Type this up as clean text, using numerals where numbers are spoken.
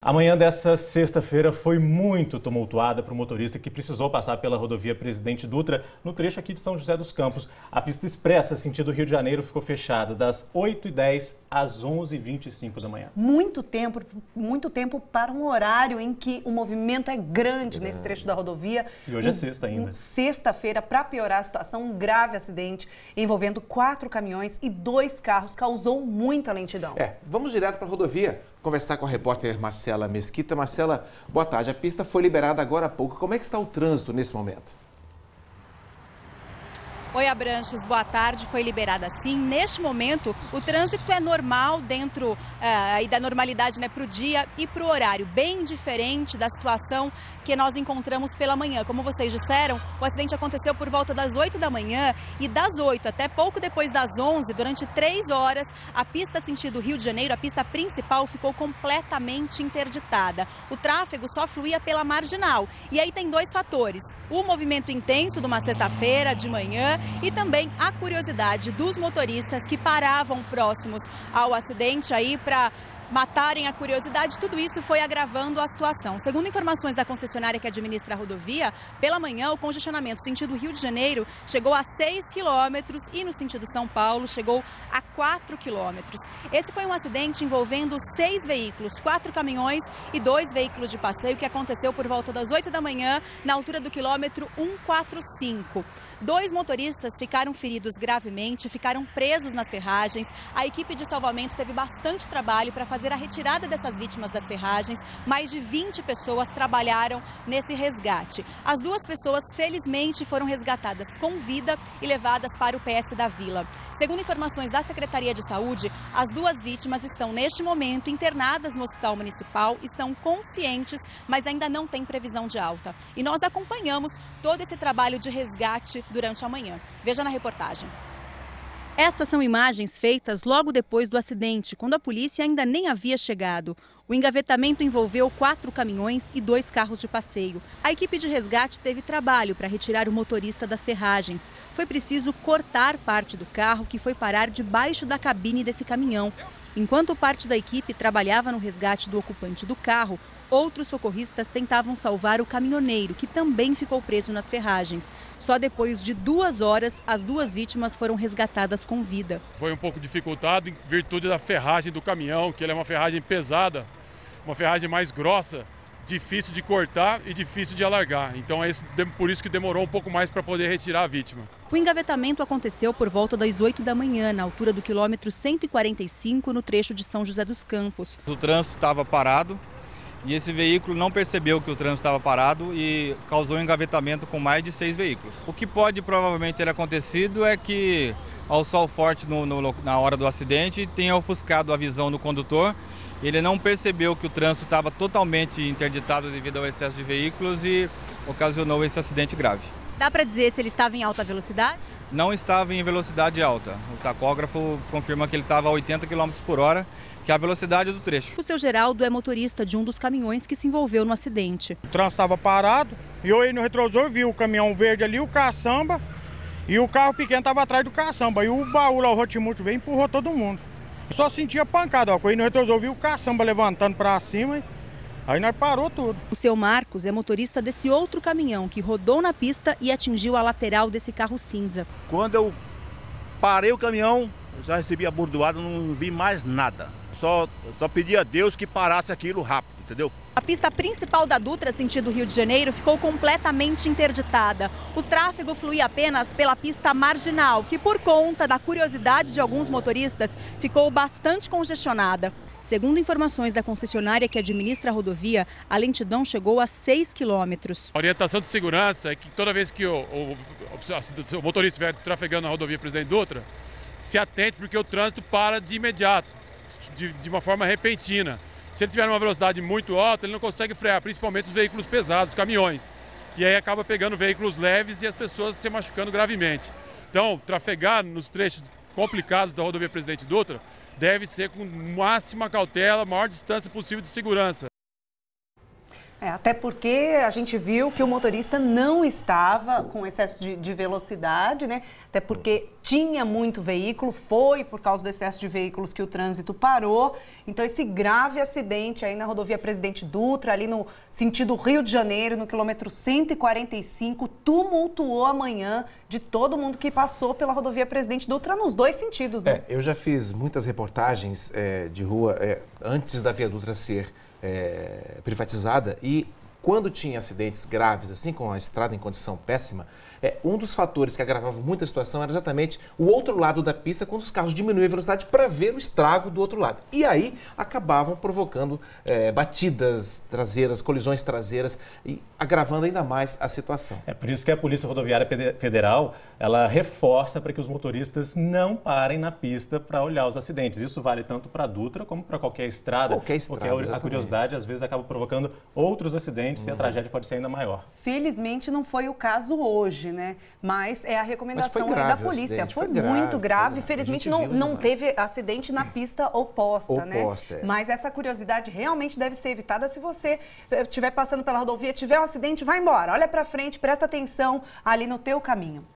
A manhã dessa sexta-feira foi muito tumultuada para o motorista que precisou passar pela rodovia Presidente Dutra no trecho aqui de São José dos Campos. A pista expressa sentido Rio de Janeiro ficou fechada das 8h10 às 11h25 da manhã. Muito tempo para um horário em que o movimento é grande nesse trecho da rodovia. E hoje é sexta ainda. Sexta-feira, para piorar a situação, um grave acidente envolvendo 4 caminhões e 2 carros causou muita lentidão. Vamos direto para a rodovia conversar com a repórter Marcela Mesquita. Marcela, boa tarde. A pista foi liberada agora há pouco. Como é que está o trânsito nesse momento? Oi, Abranches, boa tarde. Foi liberada sim. Neste momento, o trânsito é normal dentro da normalidade, para o dia e para o horário. Bem diferente da situação que nós encontramos pela manhã. Como vocês disseram, o acidente aconteceu por volta das 8 da manhã e das 8 até pouco depois das 11, durante 3 horas, a pista sentido Rio de Janeiro, a pista principal, ficou completamente interditada. O tráfego só fluía pela marginal. E aí tem 2 fatores. O movimento intenso de uma sexta-feira de manhã e também a curiosidade dos motoristas que paravam próximos ao acidente aí para matarem a curiosidade. Tudo isso foi agravando a situação. Segundo informações da concessionária que administra a rodovia, pela manhã o congestionamento sentido Rio de Janeiro chegou a 6 quilômetros e no sentido São Paulo chegou a 4 quilômetros. Esse foi um acidente envolvendo 6 veículos, 4 caminhões e 2 veículos de passeio que aconteceu por volta das 8 da manhã na altura do quilômetro 145. 2 motoristas ficaram feridos gravemente, ficaram presos nas ferragens. A equipe de salvamento teve bastante trabalho para fazer a retirada dessas vítimas das ferragens. Mais de 20 pessoas trabalharam nesse resgate. As 2 pessoas, felizmente, foram resgatadas com vida e levadas para o PS da Vila. Segundo informações da Secretaria de Saúde, as 2 vítimas estão, neste momento, internadas no Hospital Municipal, estão conscientes, mas ainda não têm previsão de alta. E nós acompanhamos todo esse trabalho de resgate durante a manhã. Veja na reportagem. Essas são imagens feitas logo depois do acidente, quando a polícia ainda nem havia chegado. O engavetamento envolveu 4 caminhões e 2 carros de passeio. A equipe de resgate teve trabalho para retirar o motorista das ferragens. Foi preciso cortar parte do carro que foi parar debaixo da cabine desse caminhão. Enquanto parte da equipe trabalhava no resgate do ocupante do carro, outros socorristas tentavam salvar o caminhoneiro, que também ficou preso nas ferragens. Só depois de 2 horas, as 2 vítimas foram resgatadas com vida. Foi um pouco dificultado em virtude da ferragem do caminhão, que ele é uma ferragem pesada, uma ferragem mais grossa, difícil de cortar e difícil de alargar. Então é por isso que demorou um pouco mais para poder retirar a vítima. O engavetamento aconteceu por volta das 8 da manhã, na altura do quilômetro 145, no trecho de São José dos Campos. O trânsito estava parado. E esse veículo não percebeu que o trânsito estava parado e causou um engavetamento com mais de 6 veículos. O que pode provavelmente ter acontecido é que, ao sol forte na hora do acidente, tenha ofuscado a visão do condutor. Ele não percebeu que o trânsito estava totalmente interditado devido ao excesso de veículos e ocasionou esse acidente grave. Dá para dizer se ele estava em alta velocidade? Não estava em velocidade alta. O tacógrafo confirma que ele estava a 80 km por hora, que é a velocidade do trecho. O seu Geraldo é motorista de um dos caminhões que se envolveu no acidente. O trânsito estava parado e eu aí no retrovisor vi o caminhão verde ali, o caçamba, e o carro pequeno estava atrás do caçamba. E o baú lá, o Rotimulto, veio e empurrou todo mundo. Só sentia pancada, ó. Aí no retrovisor vi o caçamba levantando para cima. Aí nós parou tudo. O seu Marcos é motorista desse outro caminhão que rodou na pista e atingiu a lateral desse carro cinza. Quando eu parei o caminhão, eu já recebi a bordoada, não vi mais nada. Só pedi a Deus que parasse aquilo rápido, entendeu? A pista principal da Dutra, sentido Rio de Janeiro, ficou completamente interditada. O tráfego fluía apenas pela pista marginal, que por conta da curiosidade de alguns motoristas, ficou bastante congestionada. Segundo informações da concessionária que administra a rodovia, a lentidão chegou a 6 quilômetros. A orientação de segurança é que toda vez que o motorista estiver trafegando na rodovia Presidente Dutra, se atente porque o trânsito para de imediato, de uma forma repentina. Se ele tiver uma velocidade muito alta, ele não consegue frear, principalmente os veículos pesados, caminhões. E aí acaba pegando veículos leves e as pessoas se machucando gravemente. Então, trafegar nos trechos complicados da rodovia Presidente Dutra deve ser com máxima cautela, maior distância possível de segurança. Até porque a gente viu que o motorista não estava com excesso de velocidade, né? Até porque tinha muito veículo, foi por causa do excesso de veículos que o trânsito parou. Então, esse grave acidente aí na rodovia Presidente Dutra, ali no sentido Rio de Janeiro, no quilômetro 145, tumultuou a manhã de todo mundo que passou pela rodovia Presidente Dutra nos dois sentidos, né? Eu já fiz muitas reportagens de rua antes da Via Dutra ser privatizada, e quando tinha acidentes graves, assim, com a estrada em condição péssima, um dos fatores que agravava muito a situação era exatamente o outro lado da pista, quando os carros diminuíam a velocidade para ver o estrago do outro lado. E aí acabavam provocando batidas traseiras, colisões traseiras, e agravando ainda mais a situação. É por isso que a Polícia Rodoviária Federal, ela reforça para que os motoristas não parem na pista para olhar os acidentes. Isso vale tanto para a Dutra como para qualquer estrada. Porque a curiosidade às vezes acaba provocando outros acidentes e a tragédia pode ser ainda maior. Felizmente não foi o caso hoje, né? Mas é a recomendação da polícia. Foi muito grave. Felizmente não teve acidente na pista oposta, né? Mas essa curiosidade realmente deve ser evitada. Se você estiver passando pela rodovia, tiver um acidente, vai embora. Olha para frente, presta atenção ali no teu caminho.